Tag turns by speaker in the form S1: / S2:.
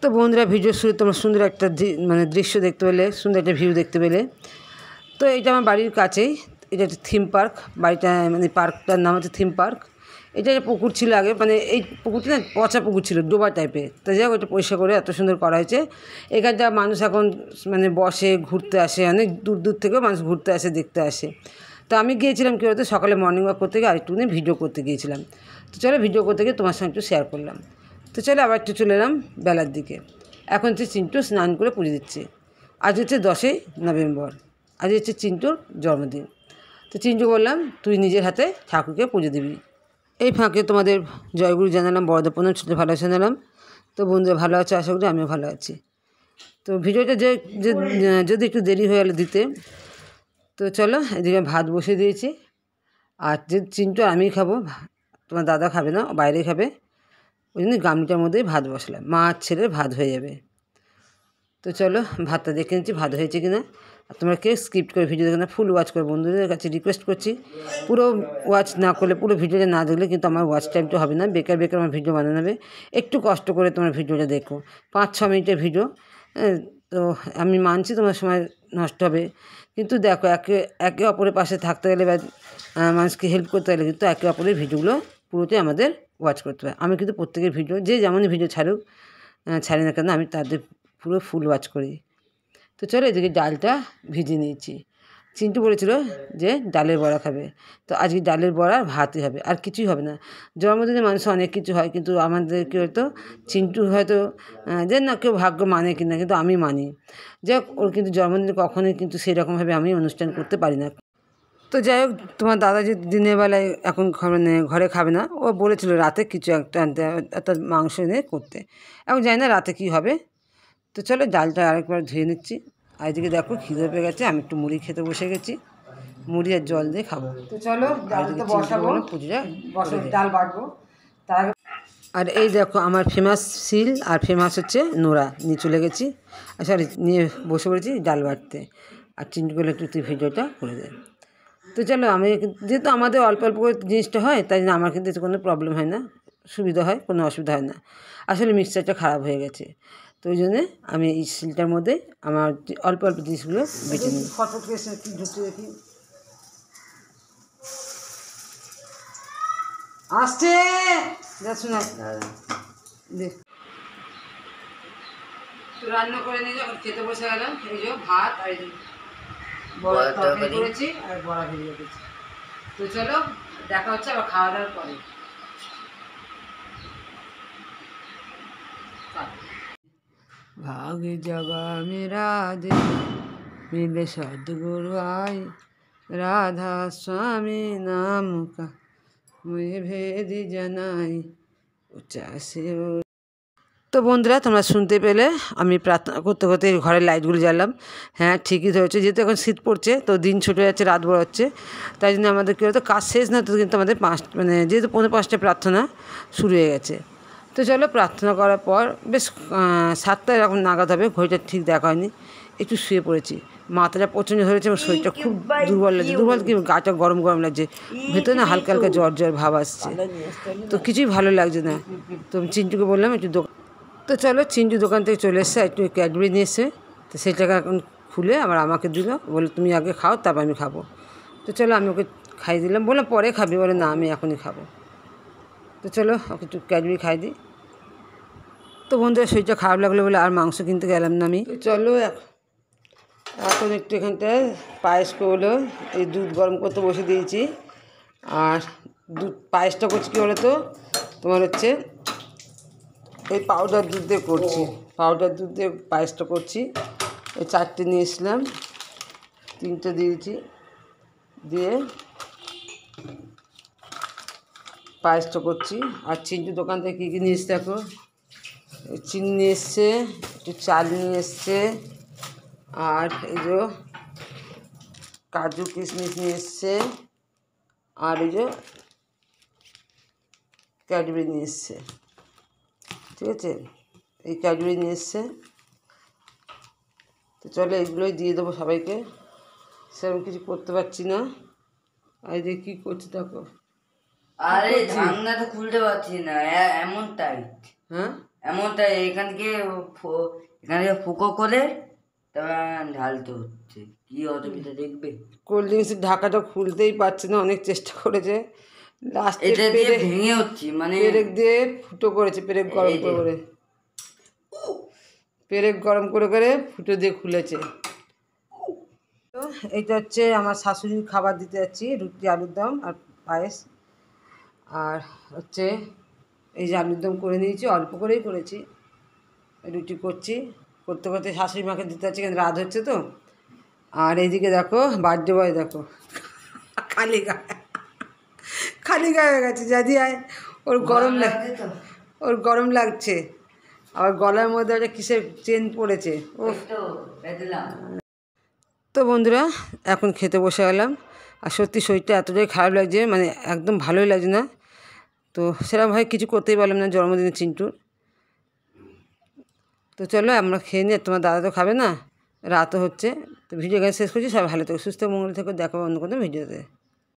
S1: তো বন্ধুরা ভিডিও শুরু তোমরা সুন্দর একটা মানে দৃশ্য দেখতে পেলে, সুন্দর একটা ভিউ দেখতে পেলে। তো এটা আমার বাড়ির কাছেই, এটা একটা থিম পার্ক। বাড়িটা মানে পার্কটার নাম হচ্ছে থিম পার্ক। এটা একটা পুকুর ছিল আগে, মানে এই পুকুরটা না পচা পুকুর ছিল, ডোবা টাইপের। তো যাই হোক, এটা পরিষ্কার করে এত সুন্দর করা হয়েছে। এখানটা মানুষ এখন মানে বসে, ঘুরতে আসে, অনেক দূর দূর থেকেও মানুষ ঘুরতে আসে, দেখতে আসে। তো আমি গিয়েছিলাম কী বলতো, সকালে মর্নিং ওয়াক করতে গিয়ে আরেকটুখানি ভিডিও করতে গিয়েছিলাম। তো চলো ভিডিও করতে গিয়ে তোমার সঙ্গে একটু শেয়ার করলাম। তো চলো আবার একটু চলে এলাম বেলার দিকে। এখন হচ্ছে চিন্টু স্নান করে পুজো দিচ্ছে। আজ হচ্ছে 10ই নভেম্বর, আজ হচ্ছে চিন্টুর জন্মদিন। তো চিন্টু বললাম তুই নিজের হাতে ঠাকুরকে পুজো দিবি। এই ফাঁকে তোমাদের জয়গুরু জানালাম, বড়দের প্রণাম, ছোটো ভালোবাসা জানালাম। তো বন্ধুরা ভালো আছে, আশা করি আমিও ভালো আছি। তো ভিডিওটা যদি একটু দেরি হয়ে গেলো দিতে, তো চলো এদিকে ভাত বসিয়ে দিয়েছি। আর যে চিন্টু আমি খাবো, তোমার দাদা খাবে না, বাইরে খাবে, ওই জন্য গামলিটার মধ্যেই ভাত বসলাম, মা আর ছেলের ভাত হয়ে যাবে। তো চলো ভাতটা দেখে নিচ্ছি ভাত হয়েছে কি না। আর তোমরা কেউ স্কিপ করে ভিডিও দেখে না, ফুল ওয়াচ করে। বন্ধুদের কাছে রিকোয়েস্ট করছি, পুরো ওয়াচ না করলে, পুরো ভিডিওটা না দেখলে কিন্তু আমার ওয়াচ টাইমটা হবে না, বেকার বেকার আমার ভিডিও বানানো হবে। একটু কষ্ট করে তোমার ভিডিওটা দেখো, 5-6 মিনিটের ভিডিও। তো আমি মানছি তোমার সময় নষ্ট হবে, কিন্তু দেখো একে অপরের পাশে থাকতে গেলে বা মানুষকে হেল্প করতে গেলে কিন্তু একে অপরের ভিডিওগুলো পুরোটাই আমাদের ওয়াচ করতে হবে। আমি কিন্তু প্রত্যেকের ভিডিও, যে যেমনই ভিডিও ছাড়ি না কেন, আমি তাদের পুরো ফুল ওয়াচ করি। তো চলো এদিকে ডালটা ভিজিয়ে নিয়েছি। চিন্টু বলেছিল যে ডালের বড়া খাবে, তো আজকে ডালের বড়া ভাতই হবে, আর কিছুই হবে না। জন্মদিনে মানুষের অনেক কিছু হয়, কিন্তু আমাদের কী হয়তো চিন্টু হয়তো যে না কেউ ভাগ্য মানে কিনা, কিন্তু আমি মানি। যাই হোক, ওর কিন্তু জন্মদিনে কখনোই কিন্তু সেরকমভাবে আমি অনুষ্ঠান করতে পারি না। তো যাই হোক, তোমার দাদা যে দিনের বেলায় এখন মানে ঘরে খাবে না, ও বলেছিল রাতে কিছু একটা আনতে, অর্থাৎ মাংস এনে করতে। এখন জানি না রাতে কী হবে। তো চলো ডালটা আরেকবার ধুয়ে নিচ্ছি। আর এদিকে দেখো খিদে পেয়ে গেছে, আমি একটু মুড়ি খেতে বসে গেছি, মুড়ি আর জল দিয়ে খাবো। তো চলো ডালটা বসাবো, পুজোটা ডাল বাটবো তার আগে। আর এই দেখো আমার ফেমাস শিল আর ফেমাস হচ্ছে নোড়া নিয়ে চলে গেছি, সরি নিয়ে বসে পড়েছি ডাল বাটতে। আর চিন্টু করলে একটু তুই ভিডিওটা করে দেয়। তো চলো আমি যেহেতু আমাদের অল্প অল্প করে জিনিসটা হয়, তাই জন্য আমার কিন্তু কোনো প্রবলেম হয় না, সুবিধা হয়, কোনো অসুবিধা হয় না। আসলে মিক্সচারটা খারাপ হয়ে গেছে, তো ওই জন্যে আমি এই শিলটার মধ্যে আমার অল্প অল্প জিনিসগুলো বেটে নিই। ফটফট করে কি ঢুকতে দেখি আসছে, যা শোনা দেখ। তো রান্না করে নিয়ে যখন খেতে বসে গেলাম, এই যে ভাত আর বড়া তরকারি করেছি আর বড়া ভেজে রেখেছি। তো চলো দেখা হচ্ছে আবার খাওয়া দাওয়ার পরে। भाग जगा मेरा दे मिले सदगुरु आई राधा स्वामी नाम का मुझे भेद जनाई उच्चा से। তো বন্ধুরা তোমরা শুনতে পেলে আমি প্রার্থনা করতে করতে ঘরের লাইটগুলো জ্বালাম। হ্যাঁ ঠিকই ধরেছে, যেহেতু এখন শীত পড়ছে, তো দিন ছুটে যাচ্ছে, রাত বড় হচ্ছে, তাই জন্য আমাদের কী হতো কাজ শেষ না তো কিন্তু আমাদের মানে যেহেতু 5:45 প্রার্থনা শুরু হয়ে গেছে। তো চলো প্রার্থনা করার পর বেশ 7টা এরকম নাগাদ হবে, ঘড়িটা ঠিক দেখা হয়নি, একটু শুয়ে পড়েছি। মাথাটা প্রচণ্ড ধরেছে, আমার শরীরটা খুব দুর্বল লাগছে, দুর্বল কি গাটা গরম গরম লাগছে, ভেতরে না হালকা হালকা জ্বর জ্বর ভাব আসছে, তো কিছুই ভালো লাগছে না। তো চিন্টুকে বললাম একটু তো চলো চিন্টু দোকান থেকে চলে এসছে, একটু ক্যাডবেরি নিয়ে এসছে, তো সেটাকে এখন খুলে আবার আমাকে দিল, বলে তুমি আগে খাও তারপর আমি খাবো। তো চলো আমি ওকে খাইয়ে দিলাম, বললাম পরে খাবি, বলে না আমি এখনই খাবো। তো চলো ওকে একটু ক্যাডবেরি খাই দিই। তো বন্ধুরা শরীরটা খারাপ লাগলো বলে আর মাংস কিনতে গেলাম না আমি। তো চলো এখন একটু এখানটায় পায়েস করলো, এই দুধ গরম করতে বসে দিয়েছি। আর পায়েসটা করছি কী বলো তো, তোমার হচ্ছে এই পাউডার দুধ দিয়ে করছি, পাউডার দুধ দিয়ে পায়েসটা করছি। এই 4টে নিয়ে এসলাম, 3টে দিয়েছি, দিয়ে পায়েসটা করছি। আর চিন্টু দোকান থেকে কী কী নিয়ে এসছে দেখো, চিনি নিয়ে এসছে, একটু চাল নিয়ে এসছে, আর এই যে কাজু কিশমিশ নিয়ে এসছে, আর এই যে ক্যাডবেরি নিয়ে এসছে, ঠিক আছে, এই ক্যাডবেরি নিয়ে এসছে। তো চলো এগুলোই দিয়ে দেবো সবাইকে, সেরকম কিছু করতে পারছি না। আর যে কী করছি দেখো,
S2: আরে ঢাকনাটা খুলতে পারছি না, এমন টাইট।
S1: হ্যাঁ
S2: এমনটা এখান থেকে এখানে ফুকো করে তারপর ঢালতে হচ্ছে, কি অসুবিধা দেখবে।
S1: কোল্ড ড্রিঙ্কসের ঢাকাটা খুলতেই পারছে না, অনেক চেষ্টা করেছে, লাস্টে
S2: এটা দিয়ে ভেঙে হচ্ছে, মানে
S1: পেরেক দিয়ে ফুটো করেছে, পেরেক গরম করে করে, পেরেক গরম করে করে ফুটো দিয়ে খুলেছে। তো এইটা হচ্ছে আমার শাশুড়ির খাবার দিতে যাচ্ছি, রুটি আলুর দম আর পায়েস। আর হচ্ছে এই যে আলুর দম করে নিয়েছি, অল্প করেই করেছি, রুটি করছি, করতে করতে শাশুড়ি মাকে দিতে যাচ্ছি, কিন্তু রাত হচ্ছে তো। আর এইদিকে দেখো বার্থডে বয় দেখো খালি গায়ে, খালি গায়ে হয়ে গেছে, যাদি আয়, ওর গরম লাগছে তো, ওর গরম লাগছে, আবার গলার মধ্যে একটা কিসের চেন পড়েছে ও। তো বন্ধুরা এখন খেতে বসে গেলাম, আর সত্যি শরীরটা এতটাই খারাপ লাগছে, মানে একদম ভালোই লাগছে না। তো সেরকমভাবে কিছু করতেই পারলাম না জন্মদিনে চিন্টুর। তো চলো আমরা খেয়ে নিই, তোমার দাদা তো খাবে না, রাতও হচ্ছে। তো ভিডিও শেষ করছি, সবাই ভালো থেকো, সুস্থ মঙ্গল থেকো, দেখো অন্য কোনো ভিডিওতে।